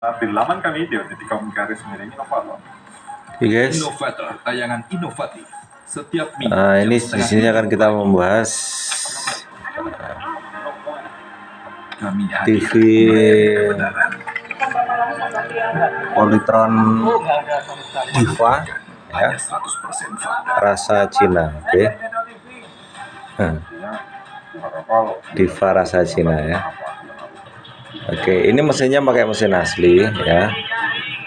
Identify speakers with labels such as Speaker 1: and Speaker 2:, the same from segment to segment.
Speaker 1: di laman kami detik.com garis miring inovator.
Speaker 2: Oke guys,
Speaker 3: Inovator, tayangan inovatif setiap minggu.
Speaker 2: ini di sini akan kita membahas TV Polytron Diva ya, rasa Cina. Oke. Diva rasa Cina ya. Oke, ini mesinnya pakai mesin asli ya.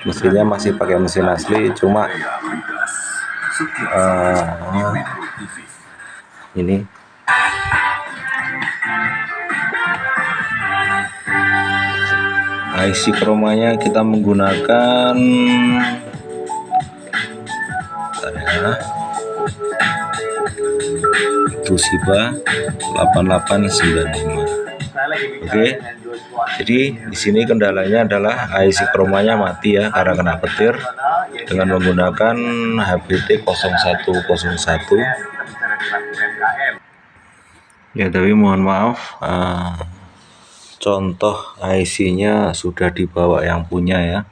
Speaker 2: Mesinnya masih pakai mesin asli, cuma ini IC chromanya kita menggunakan Toshiba 8895. Oke. Jadi di sini kendalanya adalah IC chromanya mati ya karena kena petir dengan menggunakan HBT 0101. Ya, tapi mohon maaf, contoh IC-nya sudah dibawa yang punya ya,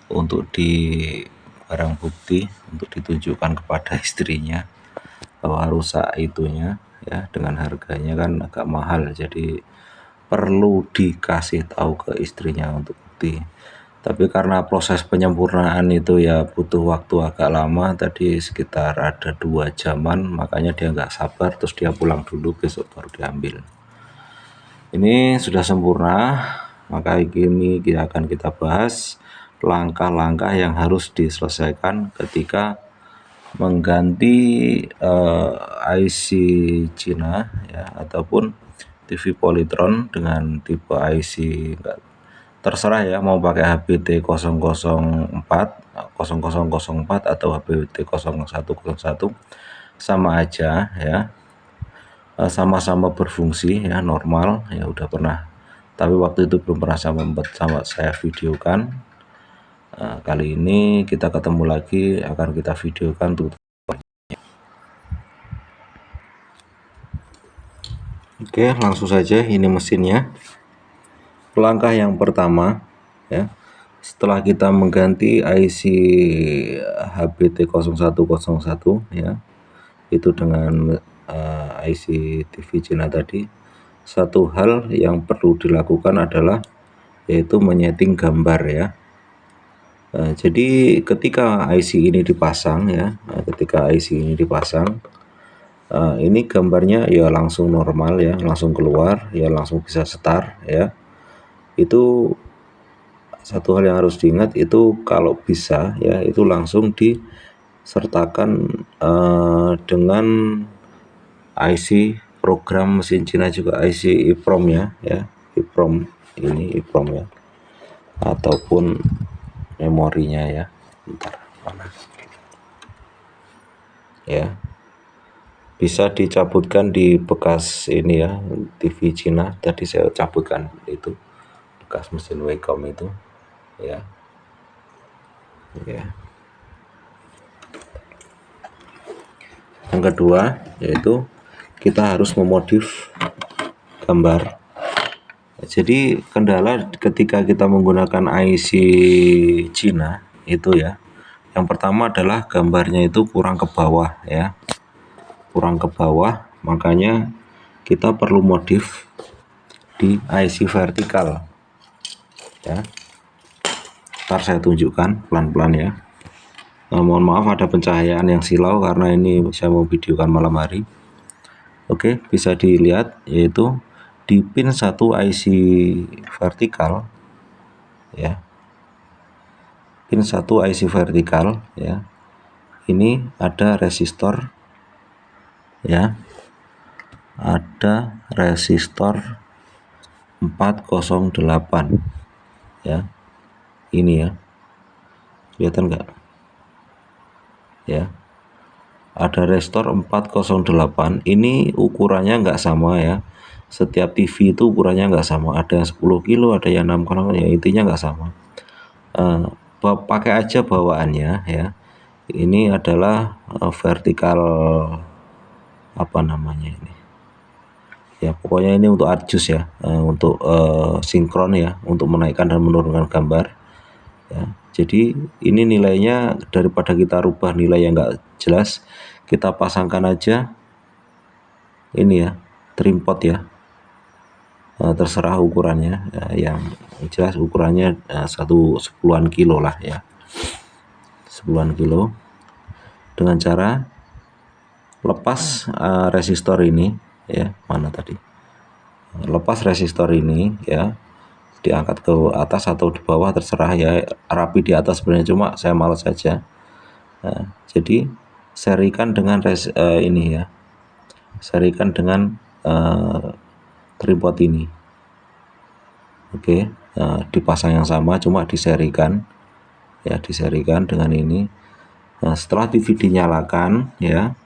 Speaker 2: untuk di barang bukti, untuk ditunjukkan kepada istrinya bahwa rusak itunya ya, dengan harganya kan agak mahal, jadi perlu dikasih tahu ke istrinya untuk bukti. Tapi karena proses penyempurnaan itu ya butuh waktu agak lama, tadi sekitar ada 2 jaman, makanya dia nggak sabar, terus dia pulang dulu, besok baru diambil. Ini sudah sempurna, maka ini akan kita bahas langkah-langkah yang harus diselesaikan ketika mengganti IC Cina ya, ataupun TV Polytron dengan tipe IC enggak, terserah ya, mau pakai HBT 004 atau HBT 0101 sama aja ya, sama-sama berfungsi ya, normal ya, udah pernah, tapi waktu itu belum pernah sama saya videokan. Kali ini kita ketemu lagi, akan kita videokan tutorialnya. Oke, langsung saja, ini mesinnya. Langkah yang pertama ya, setelah kita mengganti IC HBT 0101 ya, itu dengan IC TV Cina tadi, satu hal yang perlu dilakukan adalah yaitu menyeting gambar ya. Jadi ketika IC ini dipasang ya, ini gambarnya ya langsung normal ya, langsung keluar ya, langsung bisa start ya. Itu satu hal yang harus diingat, itu kalau bisa ya, itu langsung disertakan dengan IC program mesin Cina juga, IC EEPROM ya, EEPROM ini, EEPROM ya, ataupun memorinya ya. Bentar, mana ya, bisa dicabutkan di bekas ini ya, TV Cina tadi saya cabutkan, itu bekas mesin Wacom itu ya. Yang kedua yaitu kita harus memodif gambar. Jadi kendala ketika kita menggunakan IC Cina itu ya, yang pertama adalah gambarnya itu kurang ke bawah ya, kurang ke bawah, makanya kita perlu modif di IC vertikal ya. Ntar saya tunjukkan pelan-pelan ya. Mohon maaf ada pencahayaan yang silau karena ini saya mau videokan malam hari. Oke, bisa dilihat yaitu di pin 1 IC vertikal ya, pin 1 IC vertikal ya, ini ada resistor ya, ada resistor 408 ya, ini ya, kelihatan enggak ya, ada resistor 408. Ini ukurannya enggak sama ya, setiap TV itu ukurannya enggak sama, ada yang 10 kilo, ada yang 6 kilo ya, intinya enggak sama. Pakai aja bawaannya ya. Ini adalah vertikal apa namanya ini ya, pokoknya ini untuk adjust ya, untuk sinkron ya, untuk menaikkan dan menurunkan gambar. ya. Jadi ini nilainya, daripada kita rubah nilai yang enggak jelas, kita pasangkan aja ini ya, trim pot ya. Terserah ukurannya, yang jelas ukurannya 10-an kilo lah ya, 10-an kilo, dengan cara lepas resistor ini ya, mana tadi, lepas resistor ini ya, diangkat ke atas atau di bawah terserah ya, rapi di atas sebenarnya, cuma saya malas saja. Jadi serikan dengan ini ya, serikan dengan tripod ini. Oke, dipasang yang sama, cuma diserikan ya, diserikan dengan ini. Nah, setelah TV dinyalakan ya,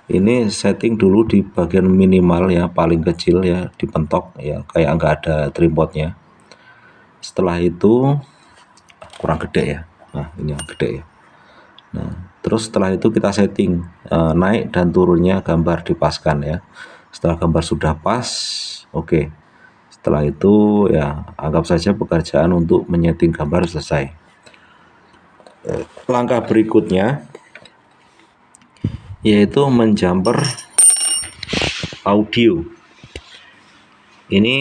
Speaker 2: ini setting dulu di bagian minimal ya, paling kecil ya, dipentok ya, kayak nggak ada tripodnya. Setelah itu kurang gede ya, nah ini yang gede ya. Nah, terus setelah itu kita setting naik dan turunnya gambar dipaskan ya. Setelah gambar sudah pas, oke. Setelah itu ya, anggap saja pekerjaan untuk menyeting gambar selesai. Langkah berikutnya yaitu menjumper audio. Ini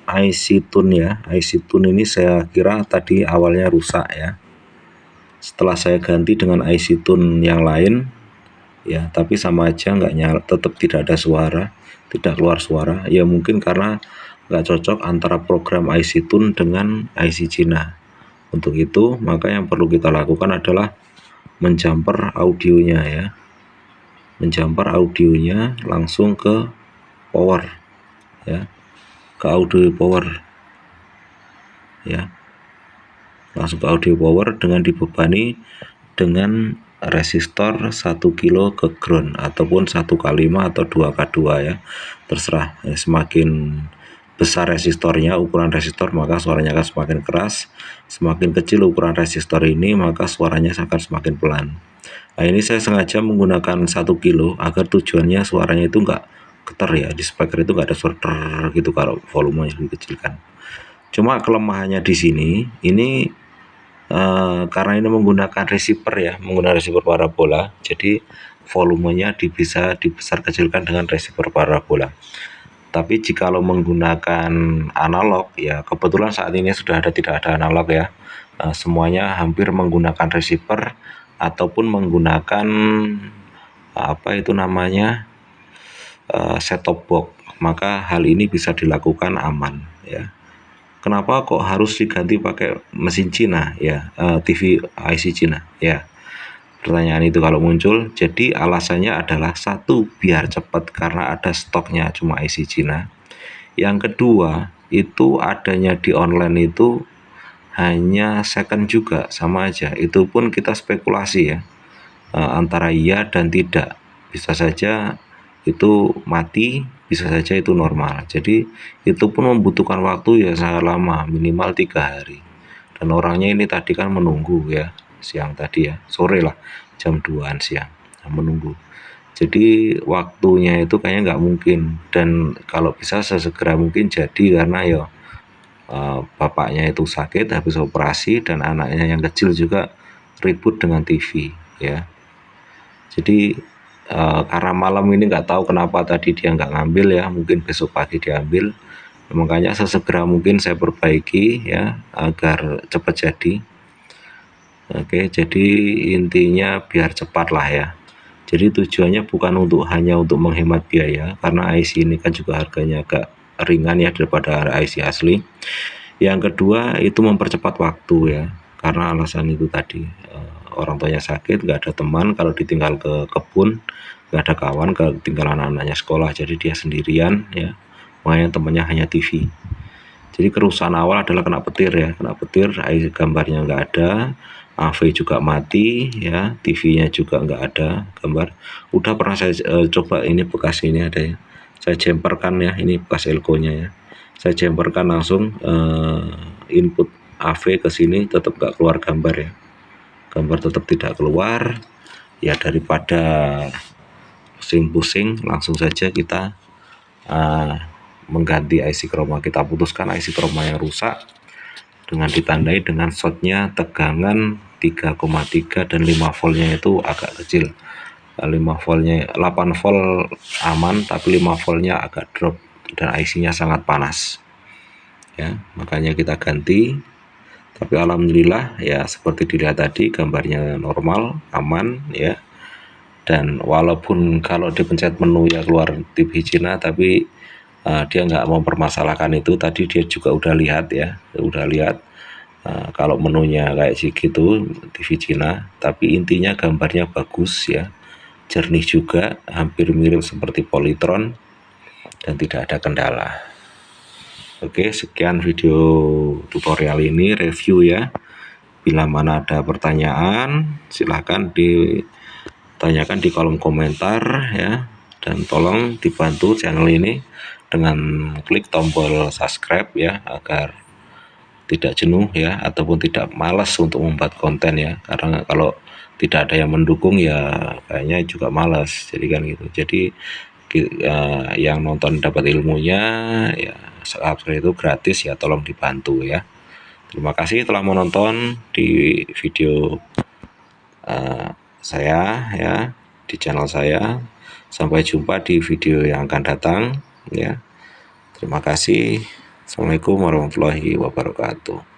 Speaker 2: IC tune ya, IC tune ini saya kira tadi awalnya rusak ya. Setelah saya ganti dengan IC tune yang lain ya, tapi sama aja nggak nyala, tetap tidak ada suara, tidak keluar suara ya, mungkin karena nggak cocok antara program IC tune dengan IC Cina. Untuk itu maka yang perlu kita lakukan adalah menjumper audionya ya, menjumper audionya langsung ke power ya, ke audio power ya, langsung ke audio power dengan dibebani dengan resistor 1 kilo ke ground ataupun 1x5 atau 2x2 ya, terserah ya. Semakin besar resistornya, ukuran resistor, maka suaranya akan semakin keras. Semakin kecil ukuran resistor ini, maka suaranya akan semakin pelan. Nah, ini saya sengaja menggunakan 1 kilo agar tujuannya suaranya itu enggak getar ya, di speaker itu enggak ada suara gitu kalau volumenya dikecilkan. Cuma kelemahannya di sini, ini karena ini menggunakan receiver ya, menggunakan receiver parabola, jadi volumenya bisa dibesar kecilkan dengan receiver parabola. Tapi jikalau menggunakan analog ya, kebetulan saat ini sudah tidak ada analog ya, semuanya hampir menggunakan receiver ataupun menggunakan apa itu namanya, set top box, maka hal ini bisa dilakukan aman ya. Kenapa kok harus diganti pakai mesin Cina ya, TV IC Cina ya? Pertanyaan itu kalau muncul, jadi alasannya adalah satu, biar cepat karena ada stoknya cuma IC Cina. Yang kedua, itu adanya di online itu hanya second juga, sama aja. Itu pun kita spekulasi ya, antara iya dan tidak. Bisa saja itu mati, bisa saja itu normal. Jadi itu pun membutuhkan waktu ya sangat lama, minimal 3 hari. Dan orangnya ini tadi kan menunggu ya, siang tadi ya, sore lah, jam 2-an siang menunggu. Jadi waktunya itu kayaknya nggak mungkin, dan kalau bisa sesegera mungkin jadi, karena ya bapaknya itu sakit habis operasi dan anaknya yang kecil juga ribut dengan TV ya. Jadi karena malam ini nggak tahu kenapa tadi dia nggak ngambil ya, mungkin besok pagi diambil. Makanya sesegera mungkin saya perbaiki ya agar cepat jadi. Oke, jadi intinya biar cepat lah ya. Jadi tujuannya bukan hanya untuk menghemat biaya, karena IC ini kan juga harganya agak ringan ya daripada IC asli. Yang kedua itu mempercepat waktu ya, karena alasan itu tadi, orang tuanya sakit, nggak ada teman, kalau ditinggal ke kebun nggak ada kawan, ketinggalan anak-anaknya sekolah, jadi dia sendirian ya, makanya temannya hanya TV. Jadi kerusakan awal adalah kena petir ya, kena petir, gambarnya nggak ada, AV juga mati ya, TV-nya juga nggak ada gambar. Udah pernah saya coba, ini bekas ini ada ya, saya jumperkan ya, ini bekas elko-nya ya, saya jumperkan langsung input AV ke sini, tetap nggak keluar gambar ya, gambar tetap tidak keluar ya. Daripada pusing-pusing, langsung saja kita mengganti IC chroma. Kita putuskan IC chroma yang rusak, dengan ditandai dengan shotnya tegangan 3,3 dan 5 voltnya itu agak kecil. 5 voltnya 8 volt aman, tapi 5 voltnya agak drop dan IC-nya sangat panas ya, makanya kita ganti. Tapi alhamdulillah ya, seperti dilihat tadi gambarnya normal, aman ya. Dan walaupun kalau dipencet menu ya keluar TV Cina, tapi dia nggak mempermasalahkan itu. Tadi dia juga udah lihat ya, udah lihat kalau menunya kayak gitu TV Cina, tapi intinya gambarnya bagus ya, jernih juga, hampir mirip seperti Polytron dan tidak ada kendala. Oke, sekian video tutorial ini, review ya. Bila mana ada pertanyaan silahkan ditanyakan di kolom komentar ya, dan tolong dibantu channel ini dengan klik tombol subscribe ya, agar tidak jenuh ya, ataupun tidak malas untuk membuat konten ya, karena kalau tidak ada yang mendukung ya kayaknya juga malas, jadi kan gitu. Jadi yang nonton dapat ilmunya ya, subscribe itu gratis ya, tolong dibantu ya. Terima kasih telah menonton di video saya ya, di channel saya. Sampai jumpa di video yang akan datang ya. Terima kasih. Assalamualaikum warahmatullahi wabarakatuh.